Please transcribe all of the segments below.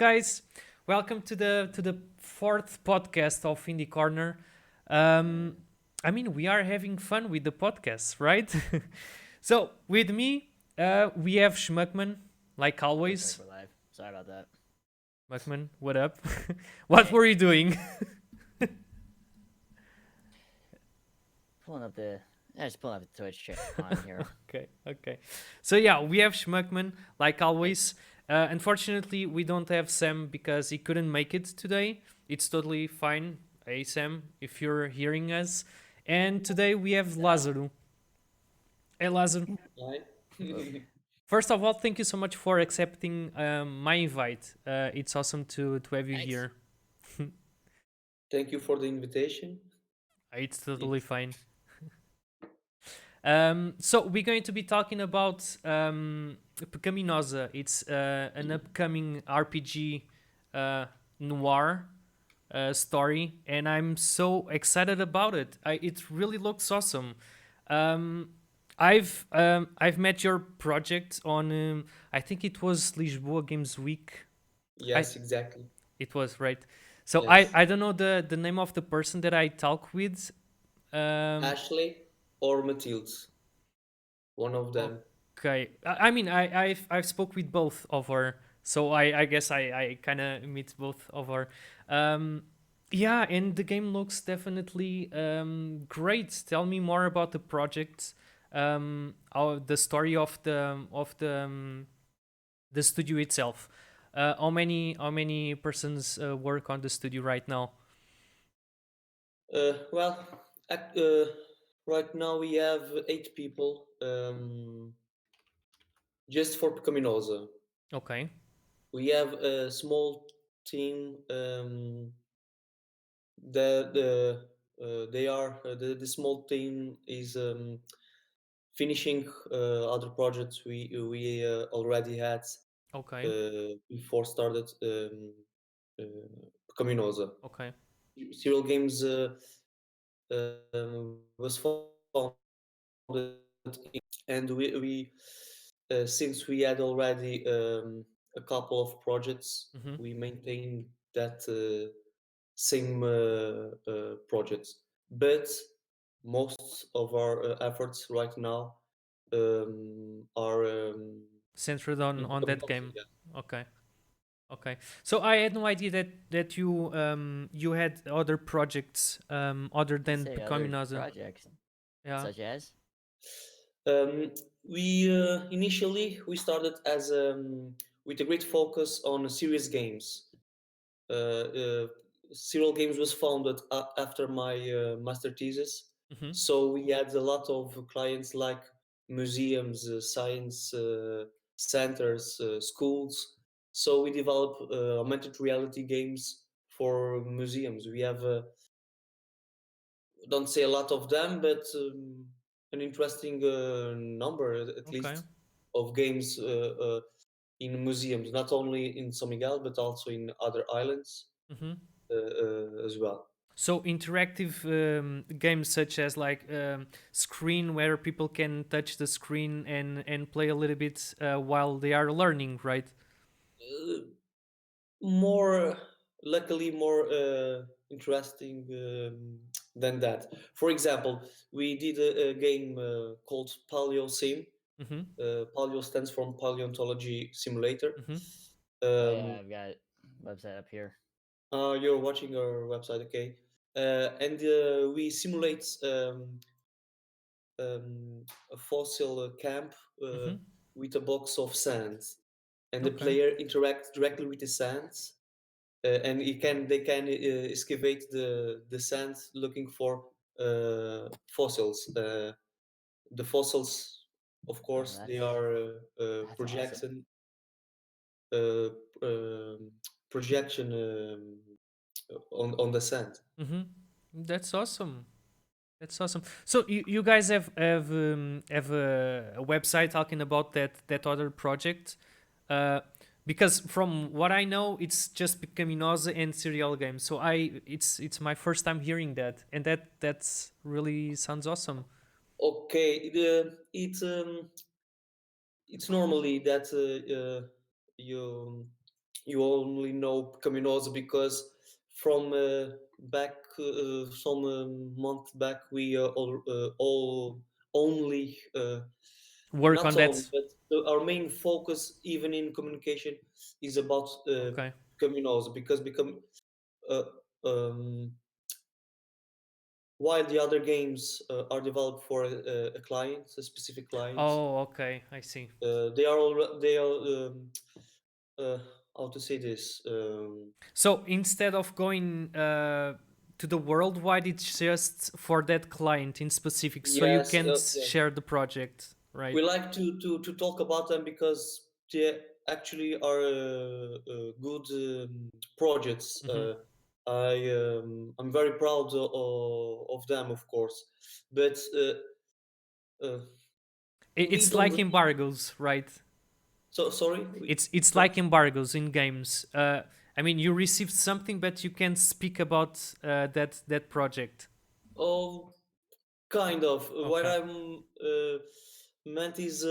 guys, welcome to the fourth podcast of IndieCorner. Um, we are having fun with the podcast, right? So with me, we have Schmuckman, like Looks like always. we're live. Sorry about that. Schmuckman, what up? What Hey, were you doing? pulling up the. Just pulling up the Twitch chat on here. Okay. So yeah, we have Schmuckman, like Hey, always. Unfortunately, we don't have Sam because he couldn't make it today. It's totally fine. Hey Sam, if you're hearing us. And today we have Sam. Lazaro. Hey Lazaro. Right? Hello. First of all, thank you so much for accepting my invite. It's awesome to have you Thanks. here. Thank you for the invitation. It's totally It's fine. So we're going to be talking about Pecaminosa. It's an upcoming RPG noir story, and I'm so excited about it. It really looks awesome. Um, I've met your project on I think it was Lisboa Games Week. I yes, exactly. It was right. So I Yes. I don't know the name of the person that I talk with. Um, Ashley or Matilde, one of them. Okay. I've spoke with both of her, so I guess I kind of meet both of her. Um, yeah, and the game looks definitely great. Tell me more about the project. The story of the studio itself. How many persons work on the studio right now? Well, ac- uh, right now we have 8 people just for Pecaminosa. Okay. We have a small team. The small team is finishing other projects we already had Okay. before started uh, Pecaminosa. Okay. Serial Games was founded and since we had already a couple of projects, Mm-hmm. we maintained that same projects. But most of our efforts right now are Centered in on that Pecaminosa. game. Yeah. Okay. Okay, so I had no idea that you had other projects other You than say other Pecaminosa. projects, Yeah. such as? Um, we initially we started as with a great focus on serious games. Uh, uh, Serial Games was founded after my master thesis, Mm-hmm. so we had a lot of clients like museums, science centers, schools. So we develop augmented reality games for museums. We have don't say a lot of them, but an interesting number at Okay. least of games in museums, not only in São Miguel but also in other islands Mm-hmm. as well. So interactive games such as like screen where people can touch the screen and play a little bit while they are learning, right? Uh, More, luckily, more interesting than that. For example, we did a game called Paleo Sim. Mm-hmm. Paleo stands for Paleontology Simulator. Mm-hmm. Oh yeah, Um, I've got website up here. you're watching our website, okay? And we simulate a fossil camp uh, Mm-hmm. with a box of sand, and the Okay. player interacts directly with the sand, and they can excavate the sand looking for fossils. The fossils, of Oh, course, they that's are that's awesome. uh, um, projection on the sand. Mm-hmm. That's awesome. That's awesome. So you guys have a website talking about that other project, uh, because from what I know, it's just Pecaminosa and serial games. So it's my first time hearing that, and that's really sounds awesome. Okay, it's normally that you you only know Pecaminosa because from back some month back we all only Work not on only, that. but our main focus, even in communication, is about Okay. Pecaminosa because become uh, um, while the other games are developed for a client, a specific client, Oh, okay. I see. they are uh, how to say this. So instead of going to the worldwide, it's just for that client in specific, so you Yes, can't yes. share the project, right? We like to talk about them because they actually are good projects. Hmm. I'm very proud of them, of course, but uh, we It's don't. like embargoes, right? So sorry. It's What? like embargoes in games. I mean, you received something, but you can't speak about that project. Oh, kind of. What Okay. I'm meant is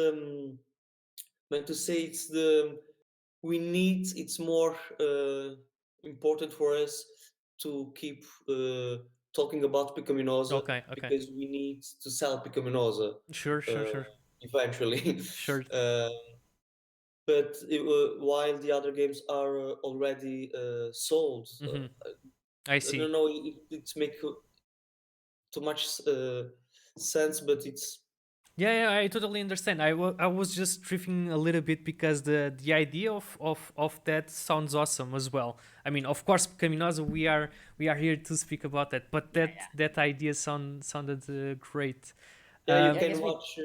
meant to say it's the we need it's more important for us to keep talking about Pecaminosa Okay. Okay. because we need to sell Pecaminosa Sure. Sure. uh, Sure. eventually. Sure. uh, but while the other games are already sold, Hmm. I I see. don't know. It's make too much sense, but it's Yeah, yeah, I totally understand. I was just drifting a little bit because the idea of that sounds awesome as well. I mean, of course, Caminosa, we are here to speak about that, but Yeah, that yeah. that idea sounded great. yeah. You Yeah, I can guess watch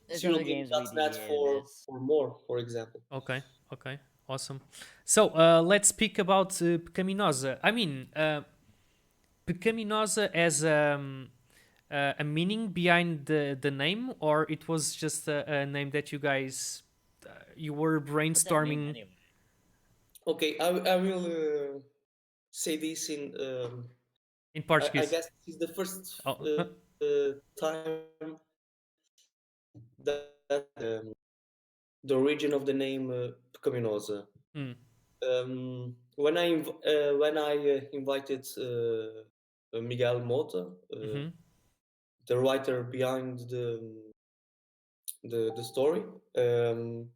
there's other games we serialgames.net deviated. There's for more, for example. Okay, okay, awesome. So let's speak about Pecaminosa. I mean, Pecaminosa as a meaning behind the name, or it was just a name that you guys you were what's that mean brainstorming anyway? Okay, I will say this in. in I Portuguese? guess this is the first Oh, time that the origin of the name Pecaminosa. mm, When I invited Miguel Mota, mm-hmm, the writer behind the story, um,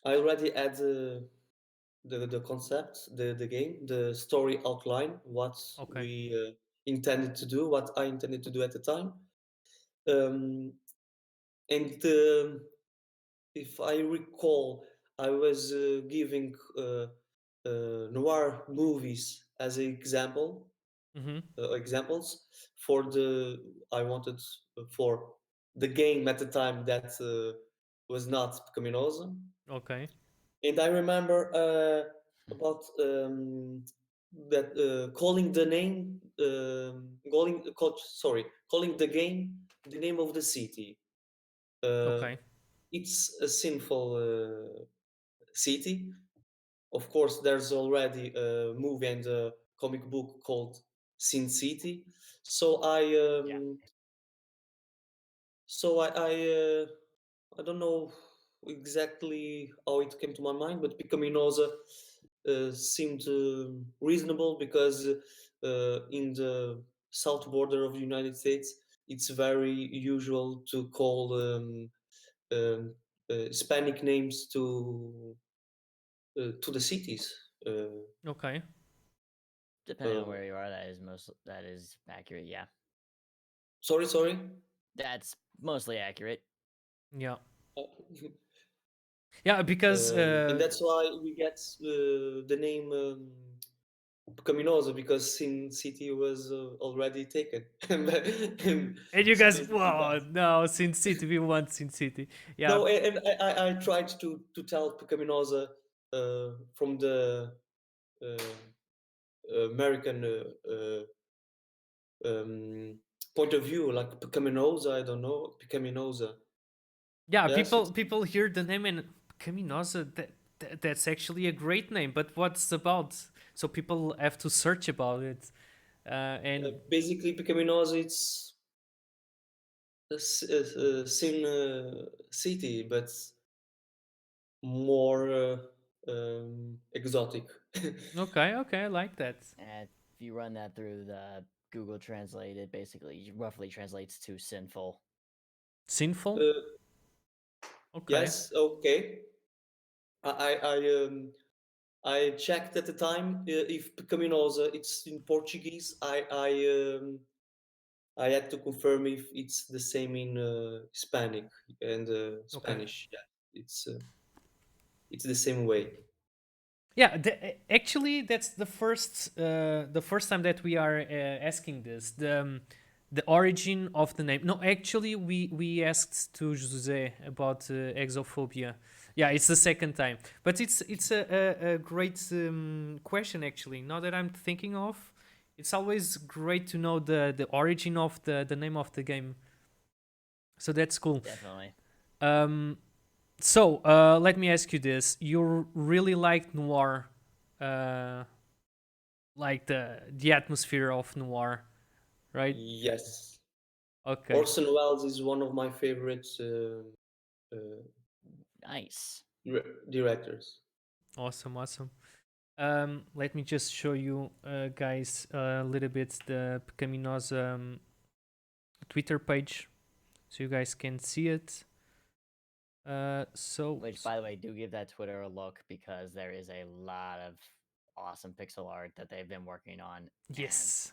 I already had the concept, the game, the story outline, what okay, we intended to do, what I intended to do at the time. Um, and if I recall, I was giving noir movies as an mm-hmm, examples for the I wanted for the game at the time that was not Pecaminosa. okay, And I remember about that calling the name, calling the game the name of the city. Uh, okay, it's a sinful city. Of course, there's already a movie and a comic book called Sin City. So Yeah, I I don't know exactly how it came to my mind, but Pecaminosa seemed reasonable because in the south border of the United States, it's very usual to call um, Hispanic names to the cities. okay, depending on Uh, where you are, that is accurate. Yeah, sorry. that's mostly accurate. yeah, Uh, yeah, because and that's why we get the name Pecaminosa because Sin City was already taken. and you It's guys, basically that. wow, no, Sin City, we want Sin City, yeah, No, and I tried to tell Pecaminosa from the American um, point of view, like Pecaminosa. I don't know Pecaminosa. yeah. Yes, People it's people hear the name and Caminosa. That's actually a great name, but what's about? So people have to search about it, and basically Pecaminosa. It's Sin City, but more. exotic. Okay, I like that. And if you run that through the Google Translate, it basically roughly translates to sinful. Sinful? uh, Okay. yes, okay. I checked at the time if Pecaminosa it's in Portuguese. I had to confirm if it's the same in Hispanic and Okay. Spanish. Yeah, it's the same way. Yeah, actually, that's the first time that we are asking this. The origin of the name. No, actually, we asked to Jose about exophobia. Yeah, it's the second time, but it's a great question actually. Now that I'm thinking of, it's always great to know the origin of the name of the game. So that's cool. Definitely. Um, so let me ask you this: you really like noir, uh, like the atmosphere of noir, right? Yes, Okay, Orson Welles is one of my favorite uh, Nice. directors. awesome. Let me just show you, guys, a little bit the Pecaminosa Twitter page, so you guys can see it. Which, by the way, do give that Twitter a look because there is a lot of awesome pixel art that they've been working on. And yes,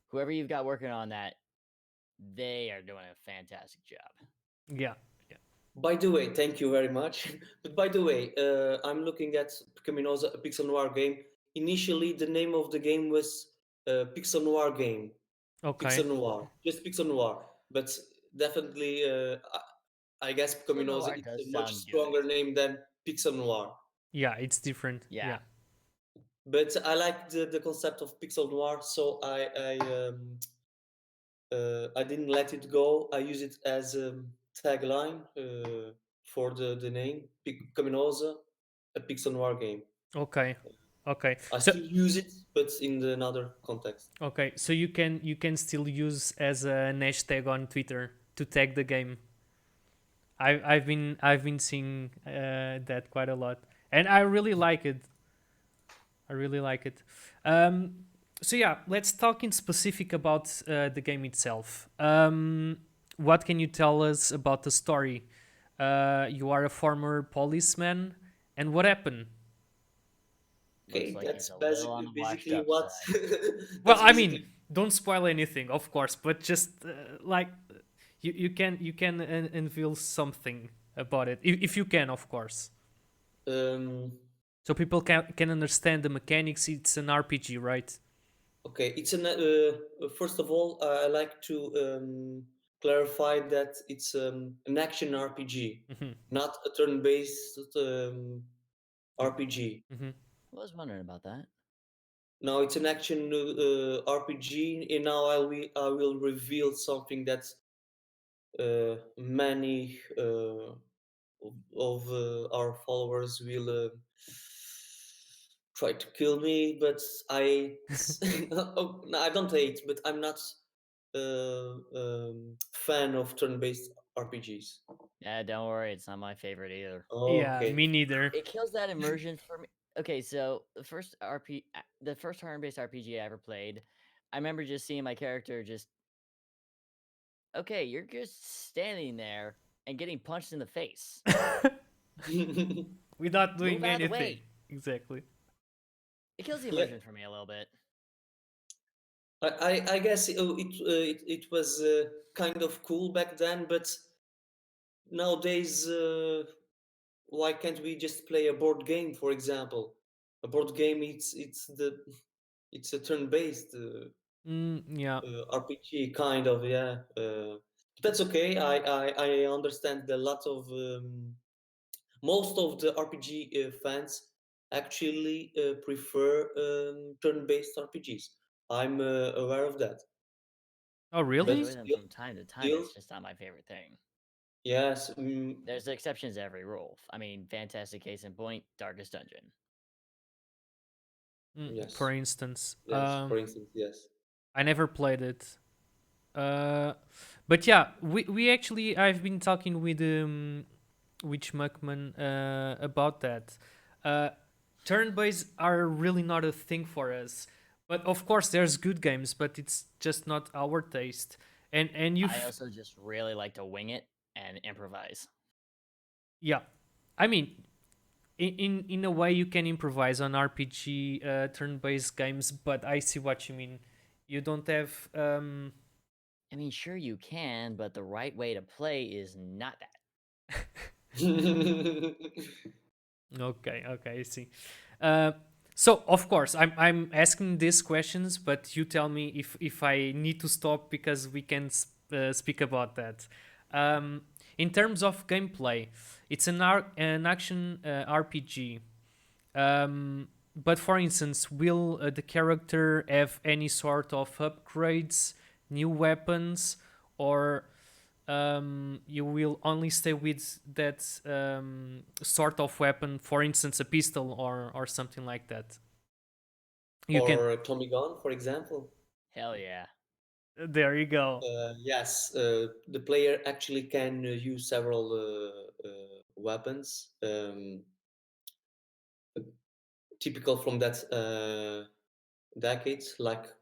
whoever you've got working on that, they are doing a fantastic job. yeah. By the way, thank you very much. But by the way, I'm looking at Pecaminosa, a Pixel Noir game. Initially, the name of the game was Pixel Noir game. Okay, Pixel Noir, just Pixel Noir. But definitely, I guess So Pecaminosa Noir it's does a much sound stronger good. name than Pixel Noir. yeah, it's different. Yeah. Yeah, But I like the concept of Pixel Noir, so I didn't let it go. I use it as a tagline for the name Pecaminosa, a Pixel Noir game. okay. I So still use it, but in another context. okay, so you can still use as an hashtag on Twitter to tag the game. I've been seeing that quite a lot, and I really like it. I really like it. So yeah, let's talk in specific about the game itself. What can you tell us about the story? You are a former policeman, and what happened? Looks Okay, like that's he's a little on the washed basically up what. side. Well, That's I mean, basically. don't spoil anything, of course, but just like you can unveil something about it if you can, of course, Um, so people can understand the mechanics. It's an RPG, right? okay, it's an. First of all, I like to clarify that it's an action RPG, Hmm. not a turn-based RPG. Hmm. I was wondering about that. Now it's an action RPG, and now I will reveal something that many of our followers will try to kill me, but I oh, no, I don't hate, but I'm not fan of turn-based RPGs. Yeah, don't worry, it's not my favorite either. Yeah, Okay. me neither. It kills that immersion for me. Okay, so the first turn-based RPG I ever played, I remember just seeing my character just okay, you're just standing there and getting punched in the face. Without Move doing out of the anything. way. Exactly. It kills the Yeah, immersion for me a little bit. I guess it was kind of cool back then, but nowadays, why can't we just play a board game, for example? A board game, it's a turn-based Yeah. RPG kind of, yeah. That's okay. I understand that a lot of most of the RPG fans actually prefer turn-based RPGs. I'm aware of that, Oh, I but really? enjoy them still, from time to time. still, It's just not my favorite thing. yes, There's exceptions to every rule. I mean, fantastic case in point, Darkest Dungeon. For yes, instance, yes. For instance, yes. I never played it. Uh, but yeah, we actually I've been talking with Schmuckman about that. uh, turn-based are really not a thing for us. But of course, there's good games, but it's just not our taste. And I you've also just really like to wing it and improvise. yeah, I mean, in a way, you can improvise on RPG turn-based games, but I see what you mean. You don't have I mean, sure you can, but the right way to play is not that. Okay, okay, I see. Uh, so of course, I'm asking these questions, but you tell me if I need to stop because we can speak about that. Um, in terms of gameplay, it's an action RPG. But for instance, will the character have any sort of upgrades, new weapons, or you will only stay with that sort of weapon, for instance, a pistol or something like that? You can. Or Tommy Gun, for example. Hell yeah. There you go. Yes, the player actually can use several weapons, typical from that decade, like Yeah,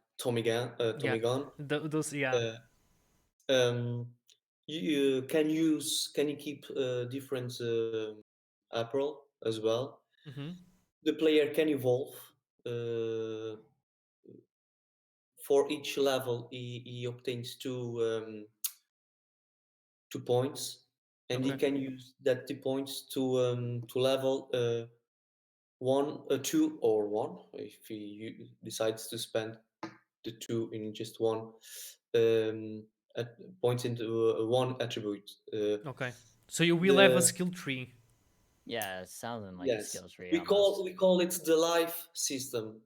Tommy Gun. those. Yeah. Uh, um, you can you keep different apparel as well. Mm-hmm. The player can evolve. Uh, for each level, he obtains 2 points, and he Okay. can use that 2 points to level one, two, or one if decides to spend the two in just one at points into one attribute. Okay. So you will have a The skill tree. Yeah, it sounds like a Yes, skill tree almost. we call it the life system.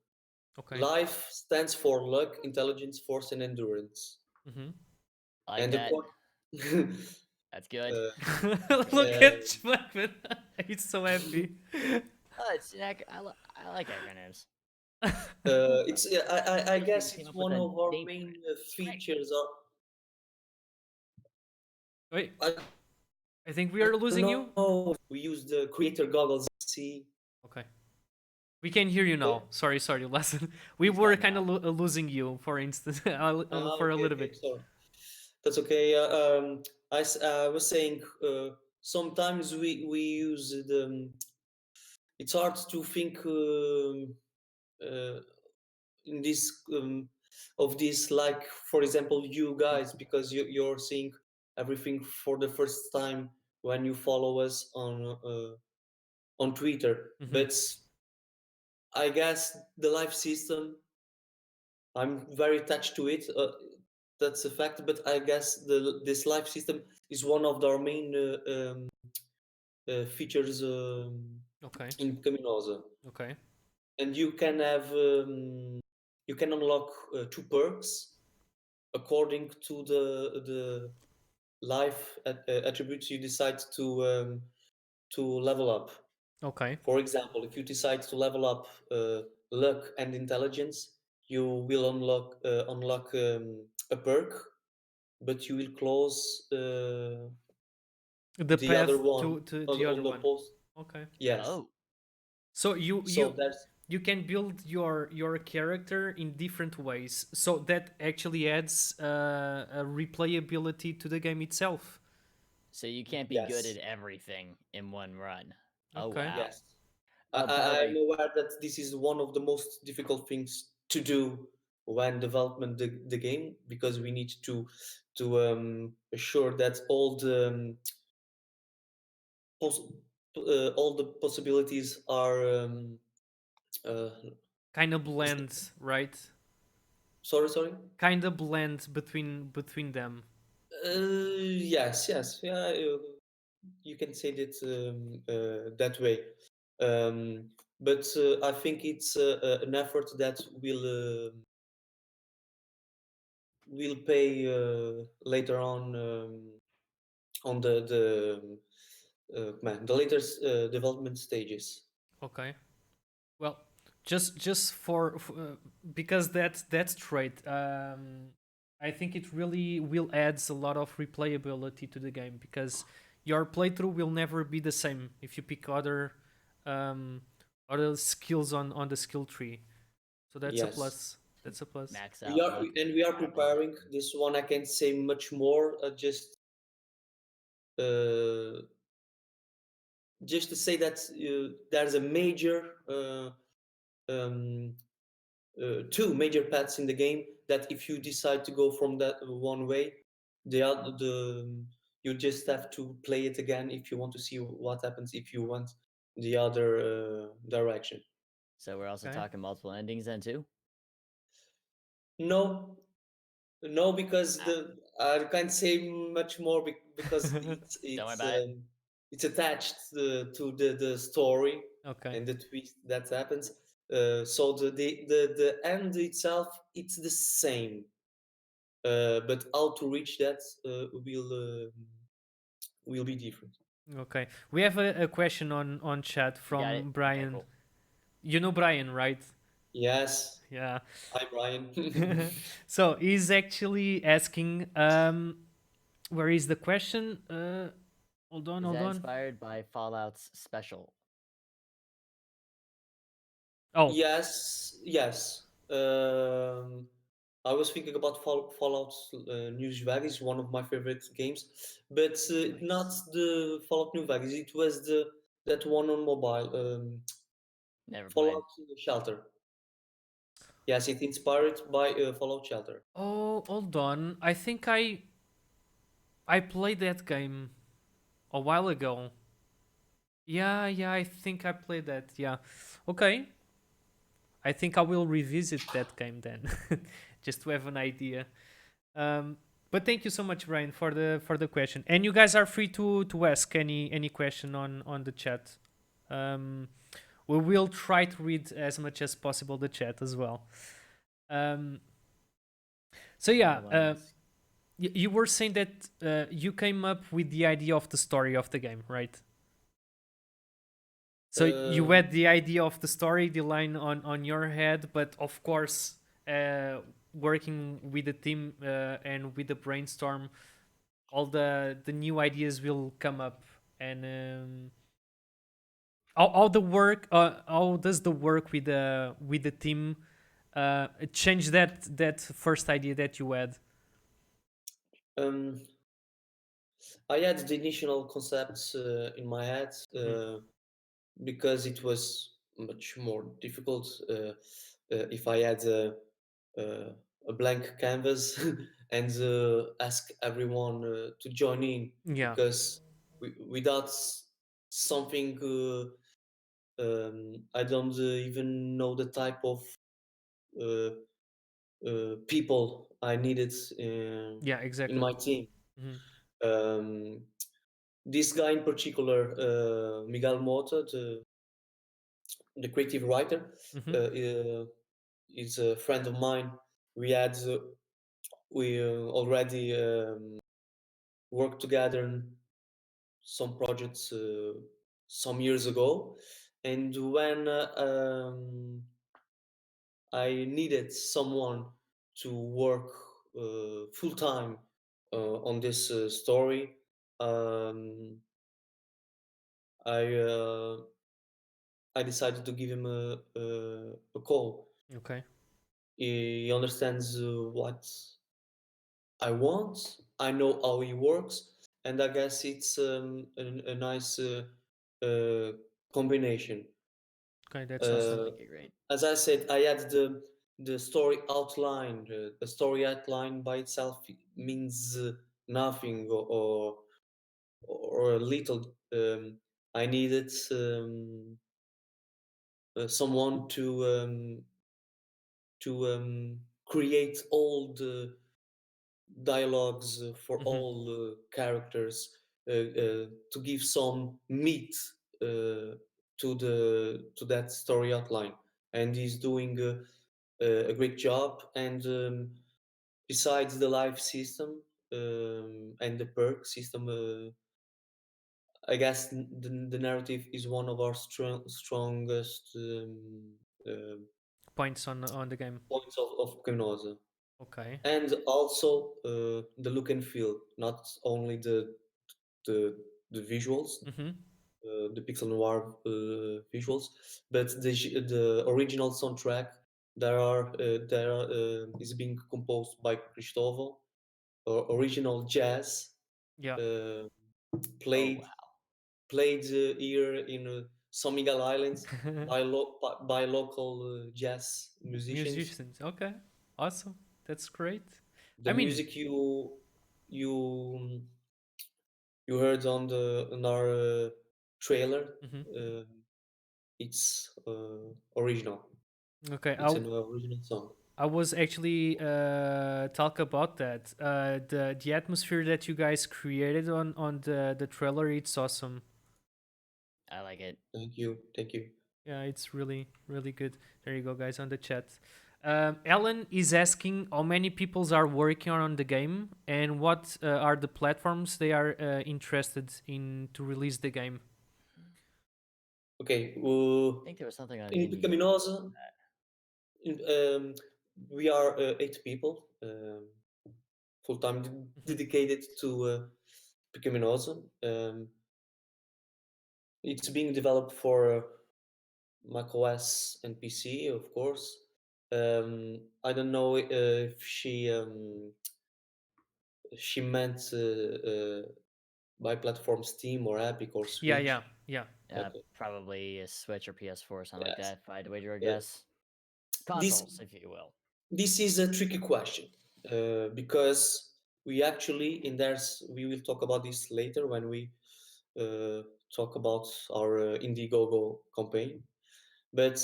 Okay. Life stands for luck, intelligence, force, and endurance. Mm-hmm. I like And the that. point, That's good. uh, Look uh, at Schwackman. He's so happy. Oh, it's I like acronyms. it's I Like you guess came it's up with one a of our name for main it. Slick. features. Wait, I I think we don't are losing you. know. We use the creator goggles. See, Okay. We can hear you oh, now. Sorry, lesson. We He's were cutting kind of out. losing you, for instance, for a okay, little okay, bit. sorry. That's okay. I was saying sometimes we use the. It's hard to think uh, in this of this, like for example, you guys, because you're seeing everything for the first time when you follow us on Twitter. Hmm. But I guess the life system, I'm very attached to it. That's a fact. But I guess this life system is one of our main features Okay. in Pecaminosa. Okay. And you can unlock two perks according to the life attributes you decide to level up. Okay. For example, if you decide to level up luck and intelligence, you will unlock a perk, but you will close The the other path one to the on other the one. post. Okay. Yes. Oh, So So that's you can build your character in different ways. So that actually adds a replayability to the game itself. so you can't be good at yes, everything in one run. Oh Okay. wow. yes. By the I'm way, aware that this is one of the most difficult things to do when development the game, because we need to assure that pos- all the possibilities are uh, Kind of is blend, right? sorry. Kind of blend between them. Yes, yeah, you can say that that way. Um, but I think it's an effort that will pay later on the later development stages. Okay. Well, just because that's trait. I think it really will adds a lot of replayability to the game because your playthrough will never be the same if you pick other um, or the skills on the skill tree. So that's a Yes. plus. That's a plus. Max We out are luck. and we are preparing this one. I can't say much more. Uh, just to say that there's a major um, two major paths in the game that if you decide to go from that one way, the you just have to play it again if you want to see what happens if you want the other direction. So we're also Okay. talking multiple endings then too. No, no, because Ah, the I can't say much more because don't worry about it. it's attached to the story Okay. and the twist that happens. So the end itself it's the same, but how to reach that will be different. Okay. We have a question on chat You got it. from Okay, Brian. cool. You know Brian, right? Yes. Yeah. Hi, Brian. So he's actually asking, where is the question? Hold on, Is hold that on. inspired by Fallout's special? Oh, Yes, yes. I was thinking about Fallout New Vegas, one of my favorite games, but not Nice. the Fallout New Vegas. It was the that one on mobile, Never played. Fallout Shelter. Yes, it inspired by Fallout Shelter. oh, hold on. I think I played that game a while ago. Yeah, yeah, I think I played that. Yeah. Okay. I think I will revisit that game then, just to have an idea. Um, but thank you so much, Brian, for the question. And you guys are free to ask any question on the chat. Um, we will try to read as much as possible the chat as well. Um, so yeah, Anyone want to ask? you were saying that you came up with the idea of the story of the game, right? So you Um, had the idea of the story, the line on your head, but of course, working with the team and with the brainstorm, all the new ideas will come up. And how the work, how does the work with the team change that first idea that you had? um, I had the initial concepts in my head Hmm. because it was much more difficult if I had uh, a blank canvas and ask everyone to join in Yeah, because without something I don't even know the type of uh, people I needed yeah, in exactly. my team. Hmm. Um, this guy in particular, Miguel Mota, the creative writer, Hmm. is a friend of mine. We had we already worked together in some projects some years ago, and when I needed someone to work full time on this story, um, I I decided to give him a call. Okay. He understands what I want. I know how he works, and I guess it's a nice uh, combination. Okay, that's I awesome. Uh, think you're great. as I said, I had the story outline. The story outline by itself means nothing or a little. I needed someone to create all the dialogues for Hmm. all characters to give some meat to that story outline, and he's doing a great job. And besides the life system and the perk system, I guess the narrative is one of our strongest uh, Points on the game. points of Pecaminosa. Okay. And also the look and feel, not only the the visuals, Hmm. the pixel noir visuals, but the original soundtrack is being composed by Cristóvão, original jazz Yeah. uh, Oh played wow. played here in São Miguel Islands by local jazz musicians. Musicians. Okay. Awesome. That's great. The I mean, music you you heard on our trailer, mhm. uh, it's original. Okay. It's an original song. I was actually talk about that. The atmosphere that you guys created on the trailer, it's awesome. I like it. Thank you, thank you. Yeah, it's really really good. There you go, guys, on the chat. Ellen is asking how many peoples are working on the game and what are the platforms they are interested in to release the game. Okay, I think there was something on in IndieGames. Pecaminosa, we are 8 people, full time Mhm. dedicated to Pecaminosa. It's being developed for macOS and PC, of course. I don't know if she meant by platform Steam or Epic or Yeah, yeah, Switch. yeah. Okay, Probably a Switch or PS4 or something like yes. that. If I had to wager a Uh, guess, this consoles, if you will. this is a tricky question because we actually in there's we will talk about this later when we uh, talk about our Indiegogo campaign. But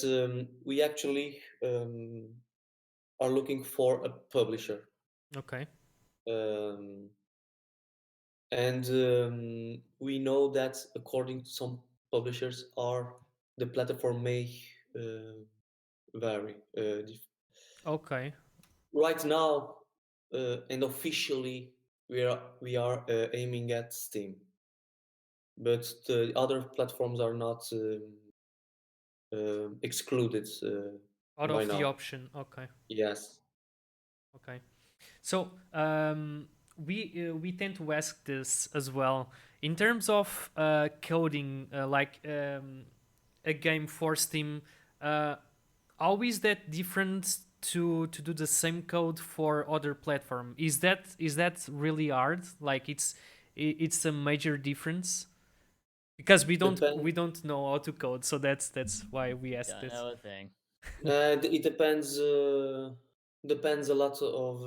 we actually are looking for a publisher. Okay, Um, and we know that according to some publishers are the platform may uh, vary. okay, Right now and officially we are aiming at Steam, but the other platforms are not excluded out by of the now. option. Okay, Yes. okay. So we tend to ask this as well in terms of coding, like a game for Steam. Uh, how is that different to do the same code for other platform? Is that really hard? Like it's a major difference because we Depend. don't know how to code, so that's why we ask Don't this. know a thing. It depends a lot of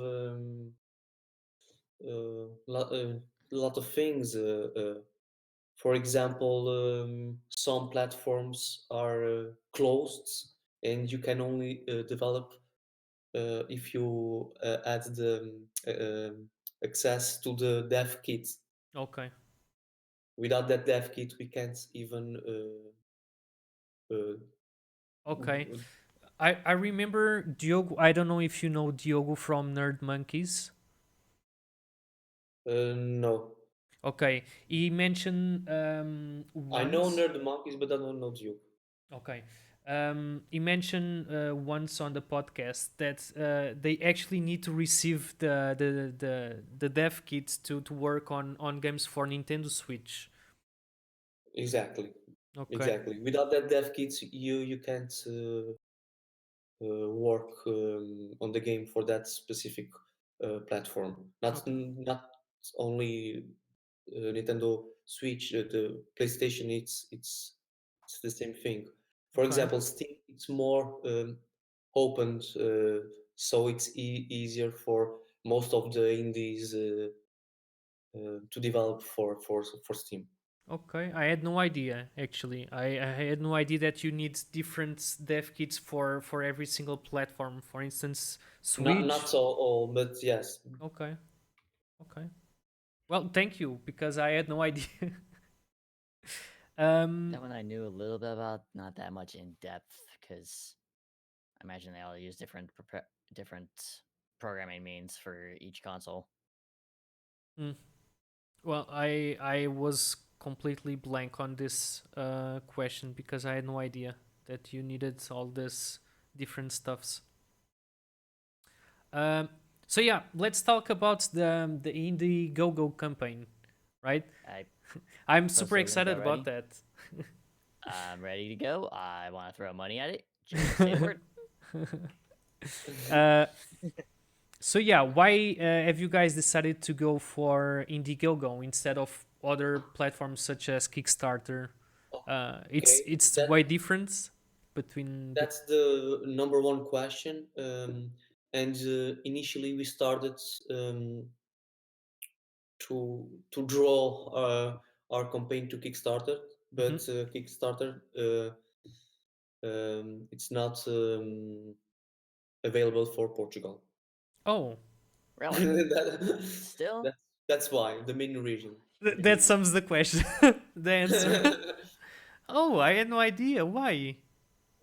lot of things. For example, some platforms are closed, and you can only develop if you add the access to the dev kit. Okay, Without that dev kit, we can't even. Uh, okay. I remember Diogo. I don't know if you know Diogo from Nerd Monkeys. no, Okay, he mentioned I know once. Nerd Monkeys, but I don't know Duke. Okay, he mentioned once on the podcast that they actually need to receive the dev kit to work on games for Nintendo Switch. Exactly, Okay, exactly. Without that dev kit, you can't work on the game for that specific platform. okay, Not only Nintendo Switch, the PlayStation. It's the same thing. For okay, example, Steam. It's more opened, so it's easier for most of the indies to develop for Steam. okay. I had no idea actually. I had no idea that you need different dev kits for every single platform. For instance, Not Switch. so all, but yes. Okay, okay. Well, thank you because I had no idea. um, That one I knew a little bit about, not that much in depth, because I imagine they all use different programming means for each console. mm, well, I was completely blank on this question because I had no idea that you needed all this different stuffs. Um, so yeah, let's talk about the Indiegogo campaign, right? I I'm super posted a link excited about already. that. I'm ready to go. I want to throw money at it. Just say the word. uh, so yeah, why have you guys decided to go for Indiegogo instead of other platforms such as Kickstarter? It's Okay, it's way different between the. that's the number one question. And initially we started um, to draw our campaign to Kickstarter, but Mhm. Kickstarter it's not available for Portugal. Oh, Really? that, Still? that's that's why the main reason. The main that reason. sums the question, the answer. Oh, I had no idea why.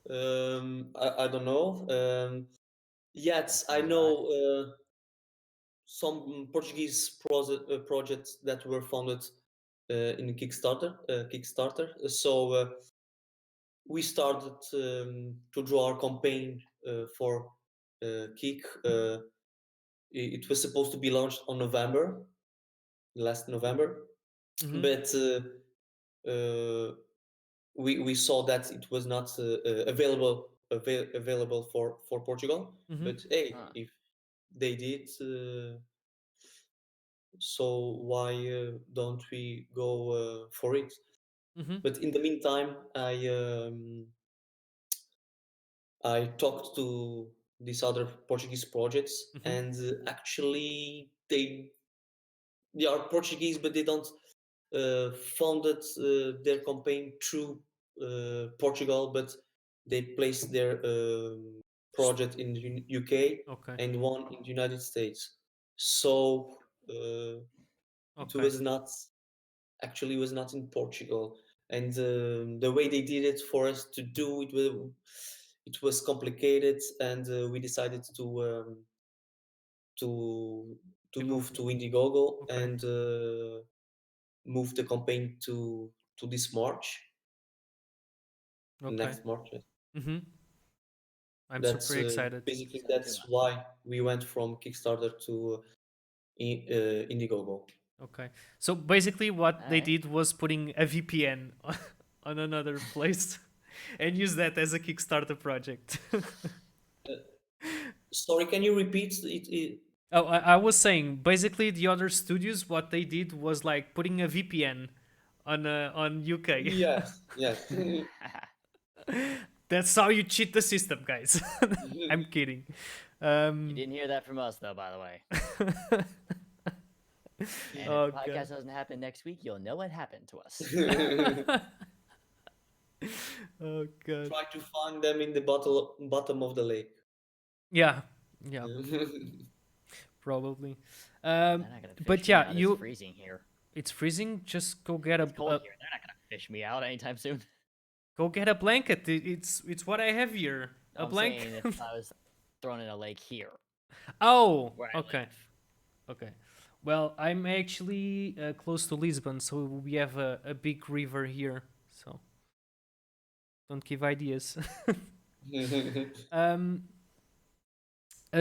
I don't know. Yet I Neither do I. know some Portuguese projects that were founded in Kickstarter. So we started to draw our campaign for Geek. It was supposed to be launched on November, last November, Mm-hmm. but we saw that it was not available for Portugal. Mm-hmm. But hey, Huh. if they did, so why don't we go for it? Mm-hmm. But in the meantime, I talked to these other Portuguese projects, Mm-hmm. and actually they are Portuguese, but they don't funded their campaign through Portugal, but they placed their project in the UK Okay. and one in the United States. So it Okay. was not actually was not in Portugal, and the way they did it for us to do it was complicated, and we decided to to You move moved. to Indiegogo Okay. and move the campaign to this March, Okay. next March. Yes. Mm-hmm. I'm That's super excited. basically So 2 that's months. why we went from Kickstarter to Indiegogo. Okay. So basically, what All they right. did was putting a VPN on another place and use that as a Kickstarter project. Uh, Sorry, can you repeat it? Oh, I was saying basically the other studios, what they did was like putting a VPN on UK. Yes, yes. That's how you cheat the system, guys. I'm kidding. You Um, didn't hear that from us, though, by the way. And if oh the podcast god. doesn't happen next week, you'll know what happened to us. Oh god. Try to find them in the bottom of the lake. Yeah. Yeah. Probably. They're not gonna fish But me yeah, out. It's you. freezing here. It's freezing. Just go get It's cold a here. They're not gonna fish me out anytime soon. go get a blanket. It's what I have here. No, A I'm blanket. saying if I was thrown in a lake here, Oh. where I Okay. live. Okay. Well, I'm actually close to Lisbon, so we have a big river here. So don't give ideas. um.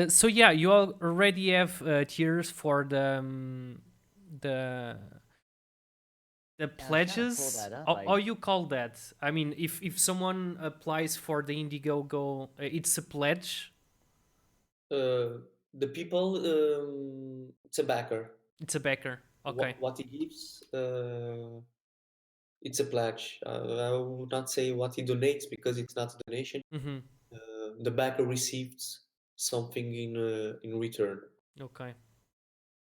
So yeah, you all already have tiers for the the Yeah, I was trying to pull pledges. that up. How you call that? I mean, if someone applies for the Indiegogo, it's a pledge. The people, it's a backer. It's a backer. Okay. What he gives, it's a pledge. I would not say what he donates because it's not a donation. Mm-hmm. The backer receives something in return. Okay.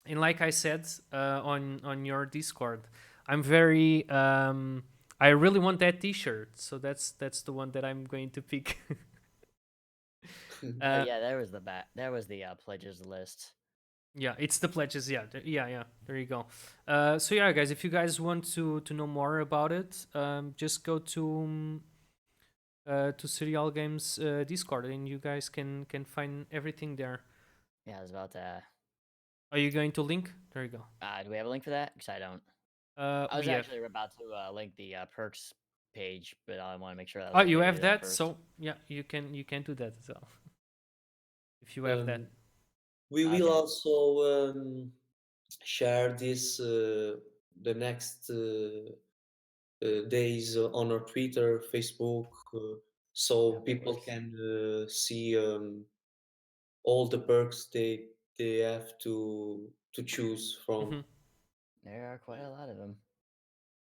And like I said on your Discord, I'm very I really want that T-shirt, so that's the one that I'm going to pick. uh, Yeah, there was the There was the pledges list. yeah, it's the pledges. Yeah, yeah. There you go. So yeah, guys, if you guys want to know more about it, just go to Serial Games Discord, and you guys can find everything there. Yeah, I was about to. Are you going to link? There you go. Do we have a link for that? Because I don't. I was We have. actually about to link the perks page, but I want to make sure that Oh, was you okay to have do that that. first. So yeah, you can do that as well if you have that. Um, we will Okay. also share this the next days on our Twitter, Facebook, so Yep, it people was. can see all the perks they have to choose from. Mm-hmm. There are quite a lot of them.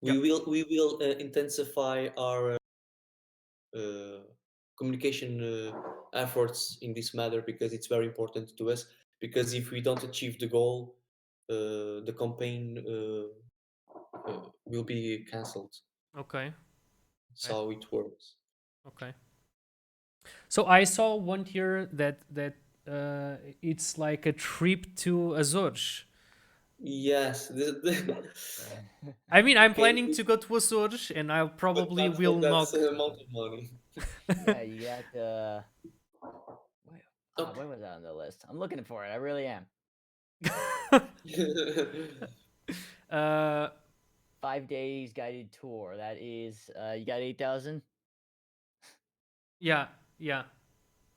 Yep. We will intensify our uh, communication efforts in this matter because it's very important to us. Because if we don't achieve the goal, the campaign will be cancelled. Okay. That's Okay. how it works. Okay. So I saw one here that it's like a trip to Azores. Yes. I mean, I'm Okay. planning to go to Azores, and I But probably not for will that knock. amount of money. Yeah, you got where, Okay. when was that on the list? I'm looking for it. I really am. uh, 5 days guided tour. That is, you got 8,000. yeah, yeah,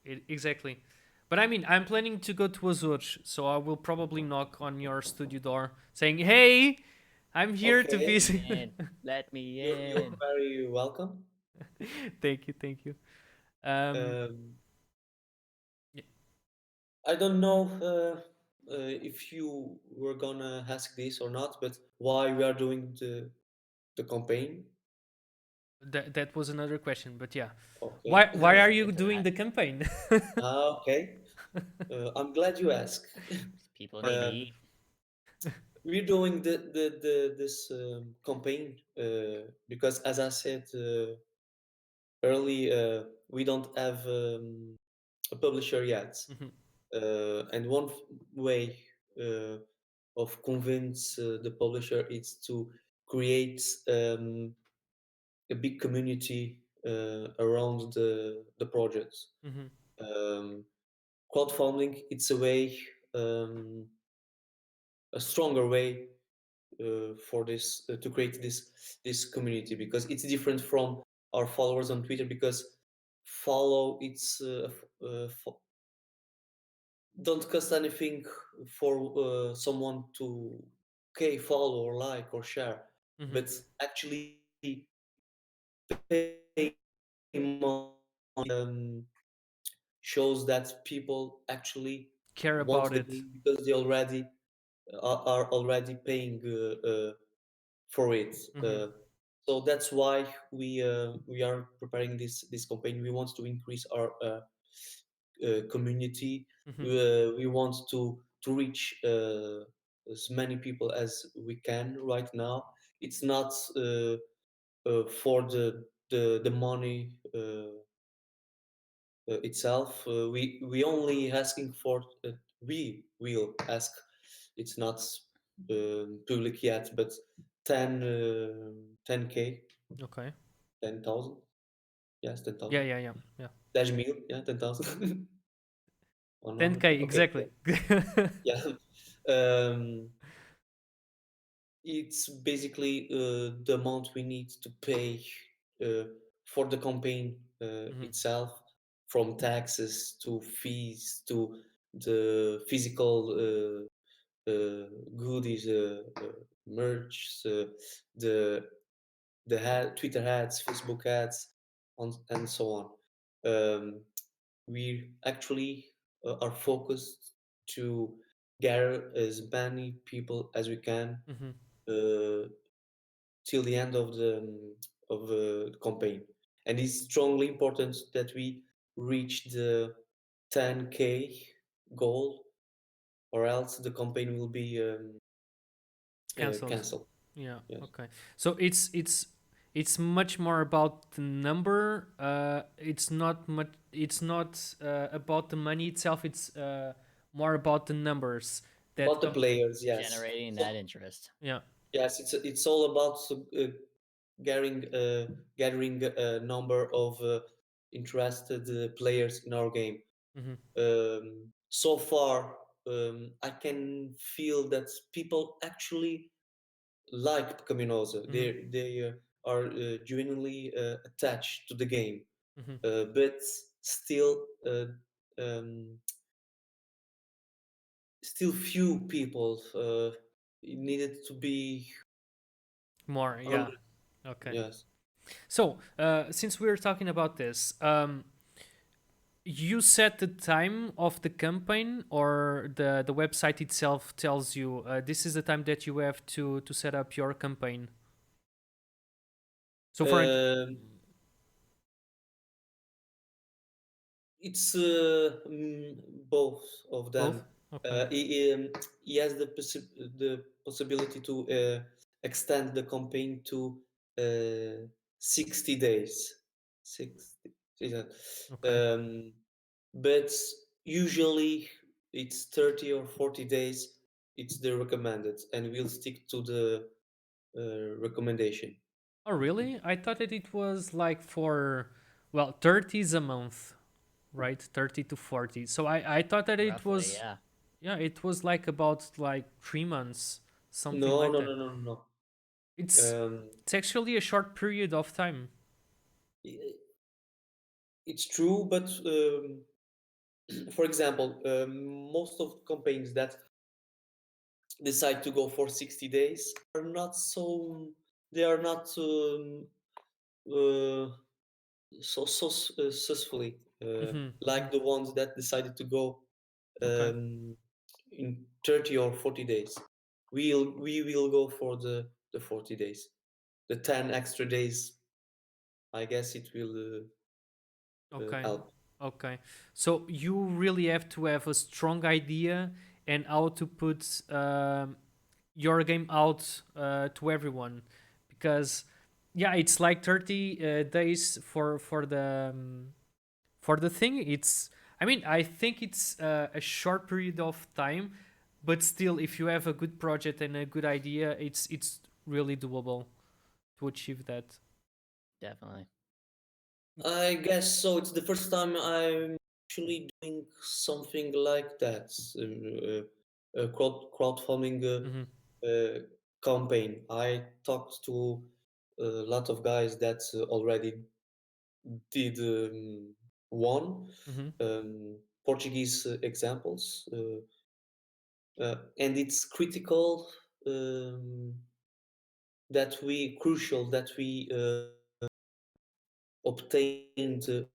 exactly. But I mean, I'm planning to go to Azores, so I will probably knock on your studio door saying, "Hey, I'm here to Okay. Let me visit." in. Let me You're in. very welcome. Thank you, thank you. Um, Um, y- I don't know if you were gonna ask this or not, but why we are doing the campaign? that was another question, but yeah, Okay. why are We'll you get to doing that. the campaign? Okay. I'm glad you asked. People need to Um, eat. we're doing this campaign because, as I said early, we don't have a publisher yet, Mhm, and one way uh, of convince the publisher is to create a big community around the projects. mhm, Um, Crowdfunding, it's a way, um, a stronger way for this to create this community because it's different from our followers on Twitter because follow it's don't cost anything for someone to okay follow or like or share, mhm. but actually paying money shows that people actually Care want about the it. game because they already are already paying for it. Mhm, So that's why we are preparing this campaign. We want to increase our community. mhm. We want to reach as many people as we can right now. It's not for the money itself. We only asking for we will ask. It's not public yet, but 10K, Okay. 10,000. Yes, Yeah, 10,000. yeah, yeah, yeah. 10 mil, yeah, 10,000. 100. 10K Okay, exactly. yeah. Um, it's basically the amount we need to pay uh, for the campaign Mhm, itself, from taxes to fees to the physical goodies, merch, the Twitter ads, Facebook ads, and so on. We actually are focused to gather as many people as we can mhm. uh, till the end of the campaign. And it's strongly important that we reach the 10K goal, or else the campaign will be Cancelled. cancelled. Yeah. Yes, Okay. So it's much more about the number. It's not much. It's not about the money itself. It's more about the numbers that about the come. players. Yes, Generating that so interest. Yeah. yes, it's all about gathering gathering a number of interested players in our game. Mhm, So far, I can feel that people actually like Pecaminosa. mhm, They are genuinely attached to the game, mhm. but still, um, still few people. It needed to be More. Yeah. 100. Okay. Yes. So, since we're talking about this, you set the time of the campaign, or the website itself tells you this is the time that you have to set up your campaign. So Um, it's both of both. them. Okay. He has the possibility to extend the campaign to 60 days. 60. Is that? Okay. Um, but usually it's 30 or 40 days. It's the recommended, and we'll stick to the recommendation. Oh, really? I thought that it was like for, well, 30 is a month, right? 30 to 40. So I thought that it Roughly, was, yeah. yeah, it was like about like 3 months, something No, like no, that. no, no, no. It's no. it's actually a short period of time. I- it's true, but for example, most of the campaigns that decide to go for 60 days are not so, they are not uh, successfully Mm-hmm, mm-hmm. like the ones that decided to go Okay. um, in 30 or 40 days. We will go for the 40 days. The 10 extra days, I guess it will Okay. help. Okay. So you really have to have a strong idea and how to put your game out to everyone, because yeah, it's like 30 days for the thing. It's, I mean, I think it's a short period of time, but still, if you have a good project and a good idea, it's really doable to achieve that. Definitely. I guess so. It's the first time I'm actually doing something like that. A crowdfunding Mm-hmm. uh, campaign. I talked to a lot of guys that already did one Mm-hmm. Portuguese examples, and it's critical that we crucial that we obtain the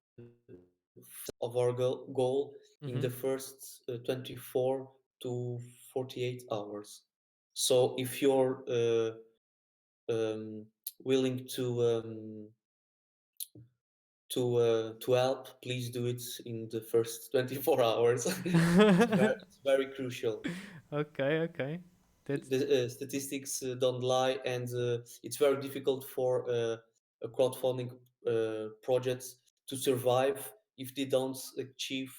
of our goal in Mm-hmm. the first 24 to 48 hours. So if you're um, willing to help, please do it in the first 24 hours. It's very crucial. Okay, okay. That's The statistics don't lie, and it's very difficult for a crowdfunding projects to survive if they don't achieve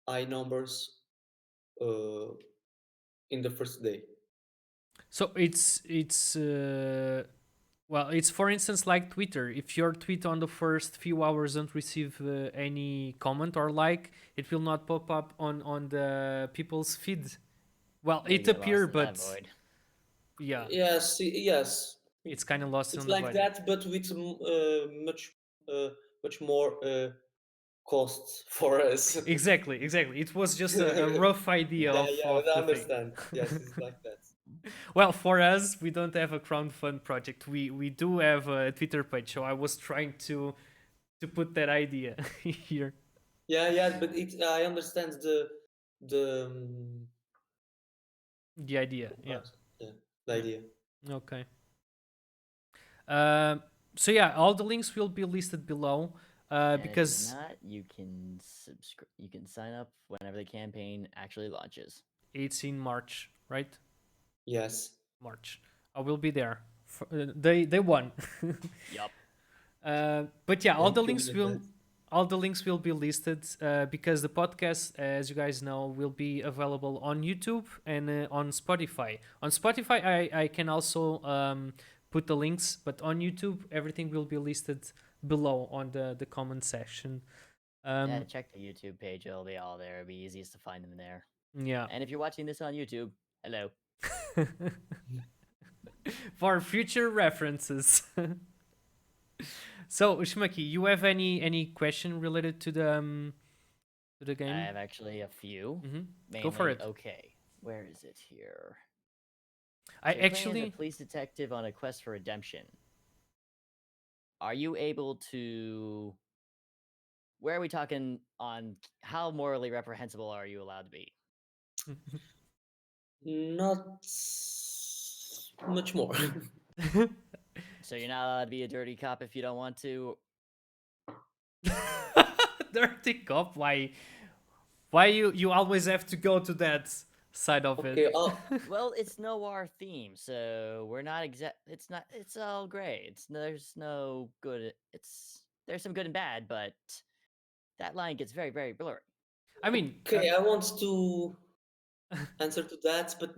high numbers uh, in the first day. so it's well, it's for instance like Twitter. If your tweet on the first few hours don't receive any comment or like, it will not pop up on the people's feed. Well, You'll it get appear, lost in that but void. yeah, Yes, it's kind of lost it's on the like void. that, but with uh, much more costs for us. Exactly, exactly. It was just a rough idea Yeah, of but I the thing. understand. Yes, it's like that. Well, for us, we don't have a crowdfund project. We do have a Twitter page, so I was trying to put that idea here. Yeah, but I understand the The idea, yeah, yeah, the yeah. idea. Okay. Um, so yeah, all the links will be listed below. And if you're Because not, you can subscribe. You can sign up whenever the campaign actually launches. it's in March, right? Yes, March. I will be there. They won. Yup. But yeah, thank you in advance. all the links will be listed because the podcast, as you guys know, will be available on YouTube and on Spotify. On Spotify, I can also put the links, but on YouTube, everything will be listed below on the comment section. Yeah, Um, check the YouTube page. It'll be all there. It'll be easiest to find them there. yeah. And if you're watching this on YouTube, hello. For future references. So, Ushmaki, you have any question related to the I game? have actually a few. Mm-hmm. Go for Mainly, it. okay. Where is it here? I So you're playing as a actually police detective on a quest for redemption. are you able to? Where are we talking on? How morally reprehensible are you allowed to be? Not much more. So you're not allowed to be a dirty cop if you don't want to. Dirty cop. Why you always have to go to that side of it? Okay, Well, it's noir theme, so we're not exact. It's not. It's all gray. There's no good. There's some good and bad, but that line gets very very blurry. I mean, okay, I want to answer to that, but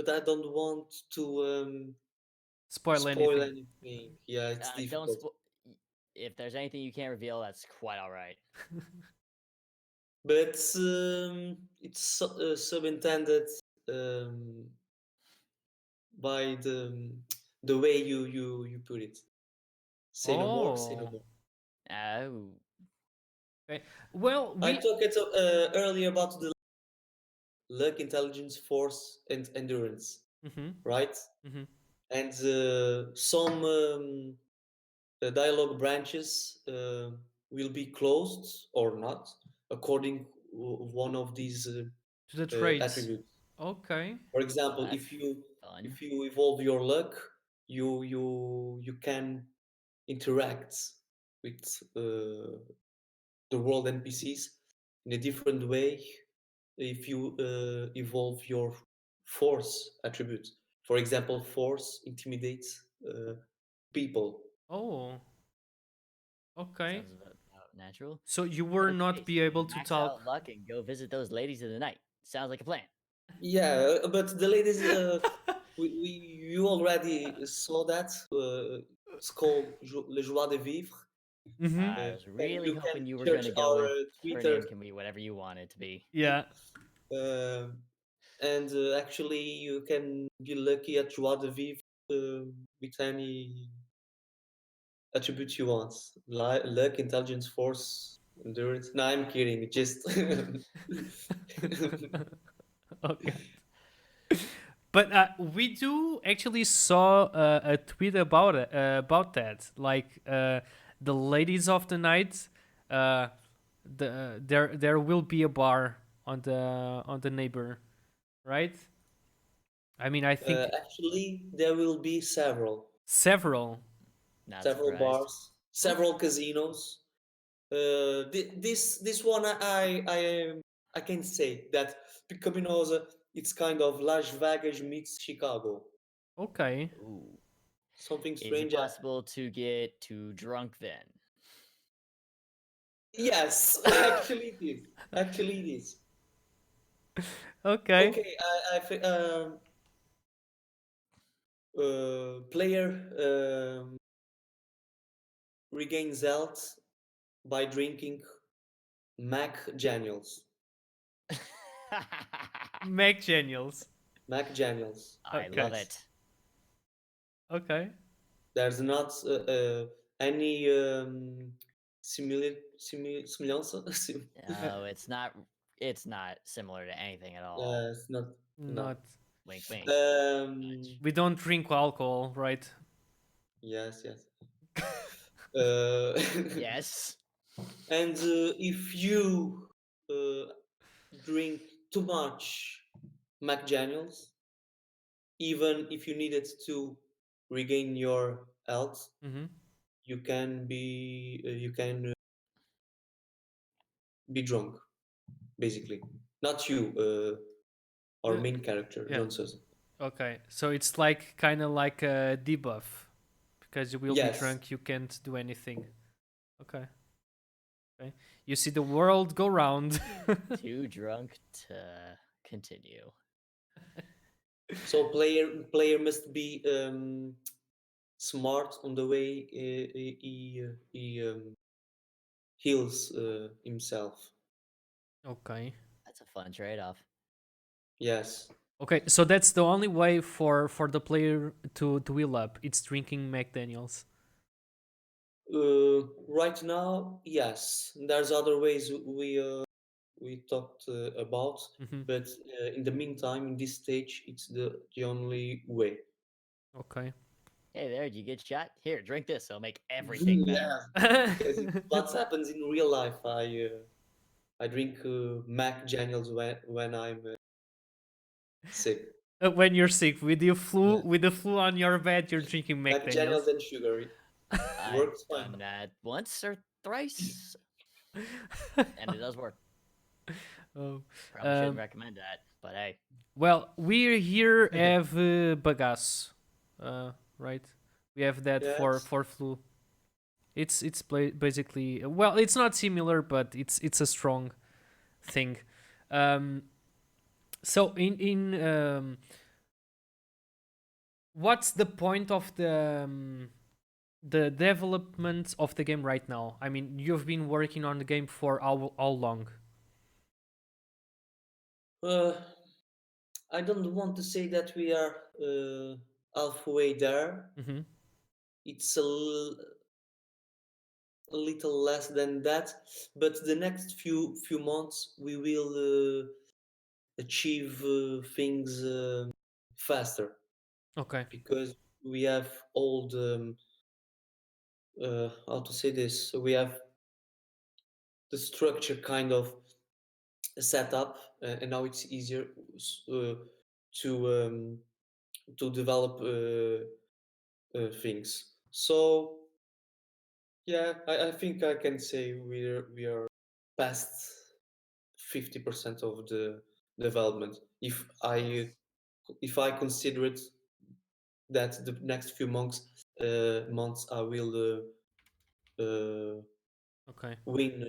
I don't want to spoil spoil anything. anything. Yeah, it's Don't difficult. if there's anything you can't reveal, that's quite all right. But it's subintended um, by the way you put it. Say no more. Say no Oh, more. Oh, okay. Well, I we. talked earlier about the luck, intelligence, force, and endurance, Mm-hmm, right? mm-hmm. And some dialogue branches will be closed or not according one of these To the trades. attributes. Okay. For example, that's fun. if you evolve your luck, you can interact with the world NPCs in a different way if you evolve your force attribute. For example, force intimidates people. Oh, okay. Sounds about natural. So you were not Okay, be so able to max out talk. luck and go visit those ladies of the night. Sounds like a plan. Yeah, but the ladies, we you already saw that. It's called Le Joie de Vivre. Mm-hmm. I was And really you can hoping you were search going to go our with her Twitter, name can be whatever you want it to be. Yeah. uh, and actually you can be lucky at Joie de Vivre with any attribute you want. Luck, intelligence, force, endurance. No, I'm kidding. Just Okay. But we do actually saw a tweet about it, about that. Like the ladies of the night, there will be a bar on the neighbor, right? I mean, I think actually there will be several. Not several surprised. bars, Oh, several casinos. This one I can say that Pecaminosa it's kind of Las Vegas meets Chicago. okay. Ooh. Something Is it strange. possible to get too drunk then? Yes, actually it is. Actually it is. Okay. Okay, player regains health by drinking Mac Daniels. McDaniels. Mac Daniels. I Okay. love it. Okay. There's not any similar Uh, No, it's not similar to anything at all. it's not no. not. Wink wink. Um, We don't drink alcohol, right? yes, yes. Uh, Yes. and if you uh, drink too much McDaniels, even if you needed to regain your health, Mm-hmm. you can be drunk, basically. Not you, our main character, Yeah. John Souza. Okay. So it's like kind of like a debuff because you will be Yes. drunk. You can't do anything. Okay. Okay. You see the world go round. Too drunk to continue. So player must be smart on the way he heals himself. Okay. That's a fun trade-off. Yes. Okay. So that's the only way for the player to heal up. It's drinking McDaniel's. Right now, yes. There's other ways we talked about, Mm-hmm. but in the meantime, in this stage, it's the only way. Okay. Hey there, did you get shot? Here, drink this. It'll make everything better. Yeah, because what happens in real life. I drink Mac Daniels when I'm sick. When you're sick with Yeah. with the flu on your bed, you're drinking Mac Daniels McDaniels. and sugar. It I've works fine. done that once or thrice, and it does work. Oh, Probably shouldn't recommend that, but hey. well, we here have bagaço, right? We have that Yes. for flu. Basically, well, it's not similar, but it's a strong thing. Um, so in what's the point of the development of the game right now? I mean, you've been working on the game for how long? Uh, I don't want to say that we are halfway there. Mm-hmm. It's a little less than that, but the next few months we will achieve things faster Okay. because we have all the how to say this. So we have the structure kind of set up, and now it's easier to to develop things. So yeah, I think I can say we are past 50% of the development. Nice. If I consider it that the next few months I will Okay. win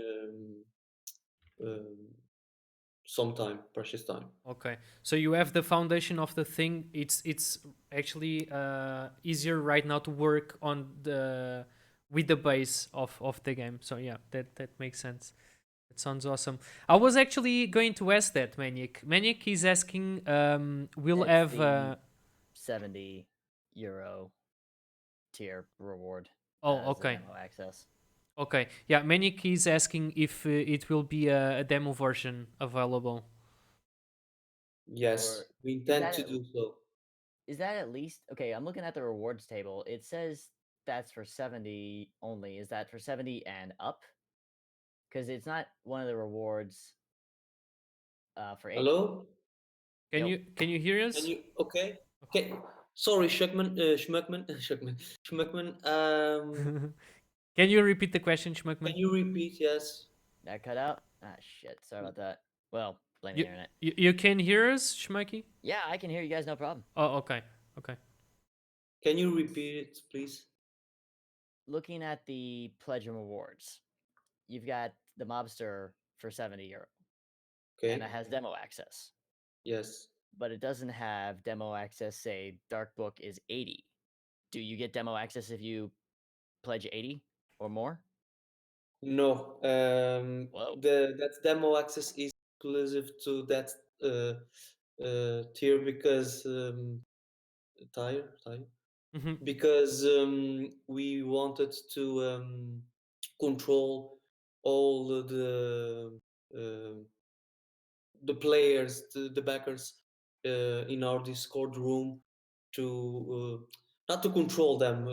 um, some time, precious time. Okay. So you have the foundation of the thing. It's actually easier right now to work on the with the base of the game. So yeah, that makes sense. That sounds awesome. I was actually going to ask that Maniac. Maniac is asking, we'll It's have the 70 euro tier reward oh, as a okay. demo access. Okay. Yeah, Maniac is asking if it will be a demo version available. Yes, Or we is intend that to do so. at least okay? I'm looking at the rewards table. It says that's for 70 only. Is that for 70 and up? Because it's not one of the rewards for 80. Hello? Can Yo, you hear Can us? you okay? Okay. Sorry, Schmuckman. Can you repeat the question, Schmuckman? Can you repeat? Yes. that cut out. Ah, shit. Sorry about that. Well, blame the You, internet. you can hear us, Schmucky? Yeah, I can hear you guys, no problem. Oh, okay. Okay. Can you repeat it, please? Looking at the pledge and rewards, you've got the mobster for 70 euro, and it Okay. has demo access, Yes. but it doesn't have demo access. Say Dark Book is 80. Do you get demo access if you pledge 80 or more? No. Whoa. That demo access is exclusive to that uh, tier because tire Mm-hmm. because we wanted to control all uh, the players, the backers in our Discord room to not to control them.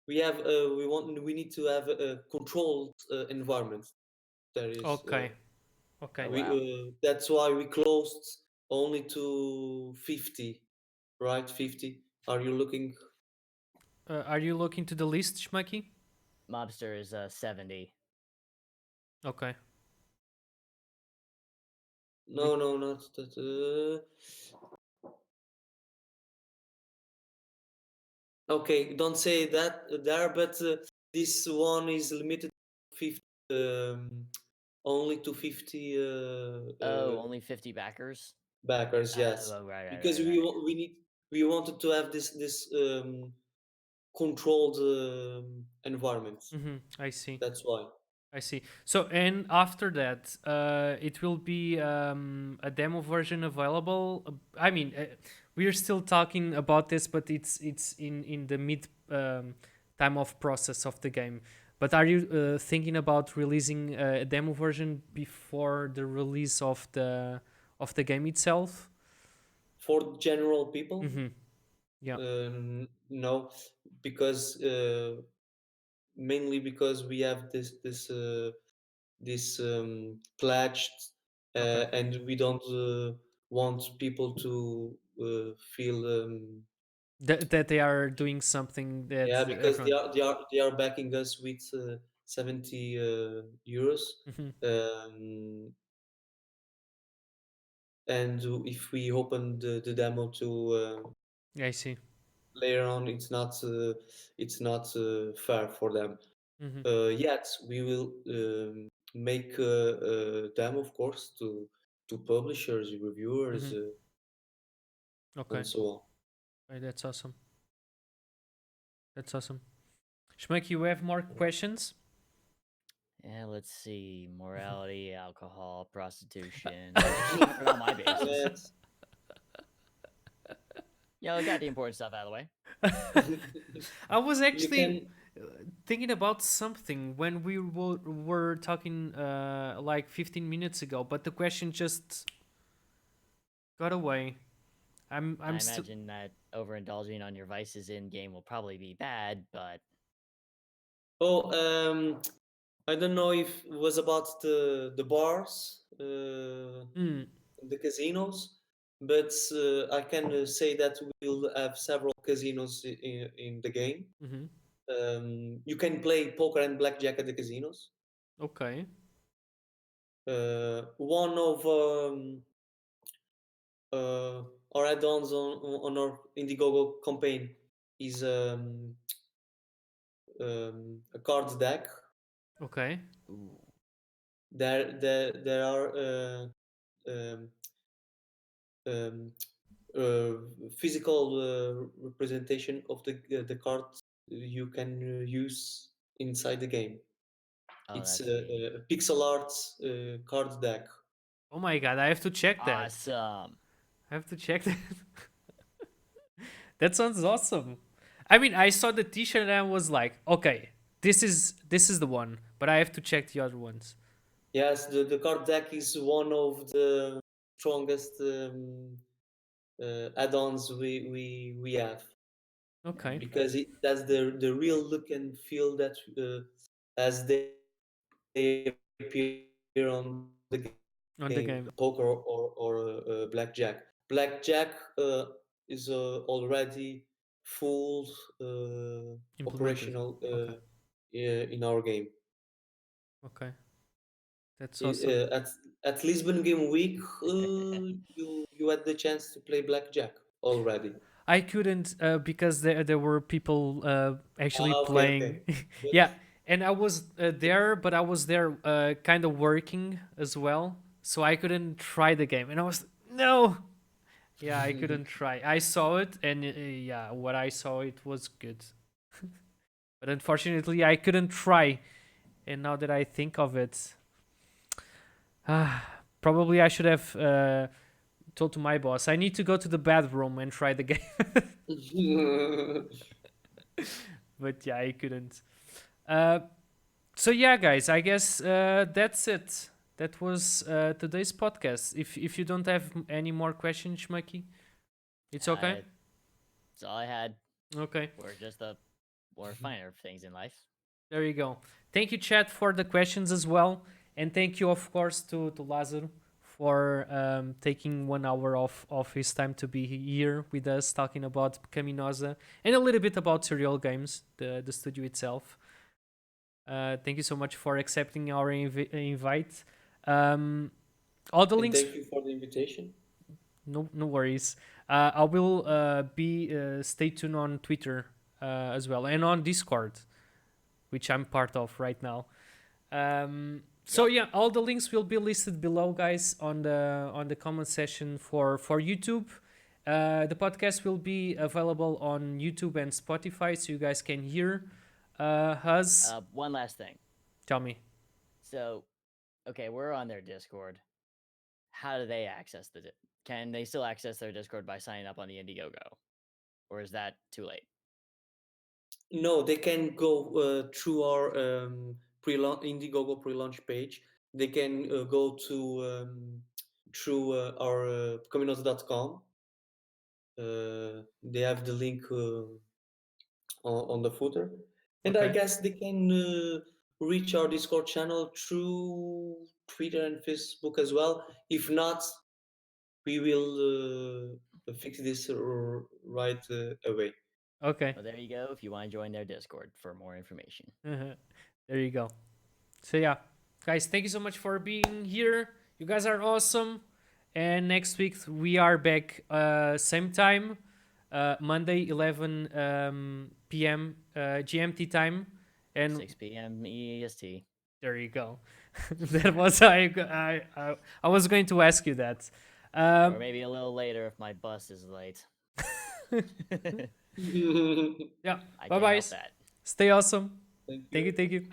We need to have a controlled environment. There is Okay. Okay. Oh wow. that's why we closed only to 50, right? 50. Are you looking? Are you looking to the list, Schmucky? Mobster is 70. Okay. We No, no, not that. Okay, don't say that there, but this one is limited to 50, only to 50 Oh, only 50 backers. backers. Yes, Oh, because right. we wanted to have this controlled environment. mm-hmm. I see. That's why. I see. So, and after that, it will be a demo version available. I mean, we're still talking about this, but it's in the mid time of process of the game. But are you thinking about releasing a demo version before the release of the game itself? For general people, Mm-hmm. Yeah. no, because mainly because we have this pledged, Okay. and we don't want people to feel That they are doing something that yeah, because everyone. they are backing us with 70 euros. Mhm. Um, and if we open the demo to I see. later on, it's not fair for them. Hmm. Yet we will make them, of course, to publishers, reviewers, Hmm. Okay. and so on. Right, that's awesome. That's awesome. Shmek, you have more questions? Yeah, let's see. Morality, alcohol, prostitution. Covered all my bases. Yes. Yeah, I got the important stuff out of the way. I was You actually can. thinking about something when we were talking like 15 minutes ago, but the question just got away. I'm I still. imagine that overindulging on your vices in game will probably be bad, but Oh, I don't know if it was about the bars, Mm, the casinos, but I can say that we'll have several casinos in the game. mm-hmm. You can play poker and blackjack at the casinos. Okay. One of uh, our add-ons on our Indiegogo campaign is a cards deck. Okay. ooh, There are um, um, uh, physical representation of the cards you can use inside the game. oh, It's that's neat. a pixel art card deck. Oh my god, I have to check that. Awesome. I have to check that. That sounds awesome. I mean, I saw the T-shirt and I was like, okay, this is the one, but I have to check the other ones. Yes, the card deck is one of the strongest add-ons we have Okay, because it that's the real look and feel that as they appear on the game, poker on the game. or blackjack. Blackjack is already full Implemented. operational Okay, in our game. okay, that's awesome. At Lisbon Game Week, you had the chance to play blackjack already. I couldn't because there were people actually Ah, okay, playing. okay, but Yeah, and I was there, but I was there kind of working as well, so I couldn't try the game. And I was no, yeah, I couldn't try. I saw it, and yeah, what I saw it was good, but unfortunately, I couldn't try. And now that I think of it, probably I should have told to my boss I need to go to the bathroom and try the game. But yeah, I couldn't. Uh, so yeah, guys, I guess that's it. That was today's podcast. If you don't have any more questions, Shmaki, it's okay. uh, that's all I had. Okay, We're just the more finer things in life. there you go. Thank you, chat, for the questions as well, and thank you, of course, to Lazaro for taking 1 hour of his time to be here with us, talking about Pecaminosa and a little bit about Serial Games, the studio itself. Thank you so much for accepting our invite. Um, all the and links, thank you for the invitation. no worries. I will be stay tuned on Twitter as well and on Discord, which I'm part of right now. So Yep. yeah, all the links will be listed below, guys, on the comment section for YouTube. The podcast will be available on YouTube and Spotify, so you guys can hear us. One last thing. Tell me. So, okay, we're on their Discord. How do they access Can they still access their Discord by signing up on the Indiegogo, or is that too late? No, they can go through our Indiegogo pre-launch page. They can go to through our pecaminosa.com. They have the link on the footer. And I Okay. guess they can reach our Discord channel through Twitter and Facebook as well. If not, we will fix this right away. Okay. Well, there you go. If you want to join their Discord for more information. There you go. So yeah, guys, thank you so much for being here. You guys are awesome. And next week we are back same time, Monday 11 p.m. GMT time, and 6 p.m. EST. there you go. That was I was going to ask you that. Or maybe a little later if my bus is late. Yeah. I Bye can't bye. help that. Stay awesome. Thank Thank you. you. Thank you.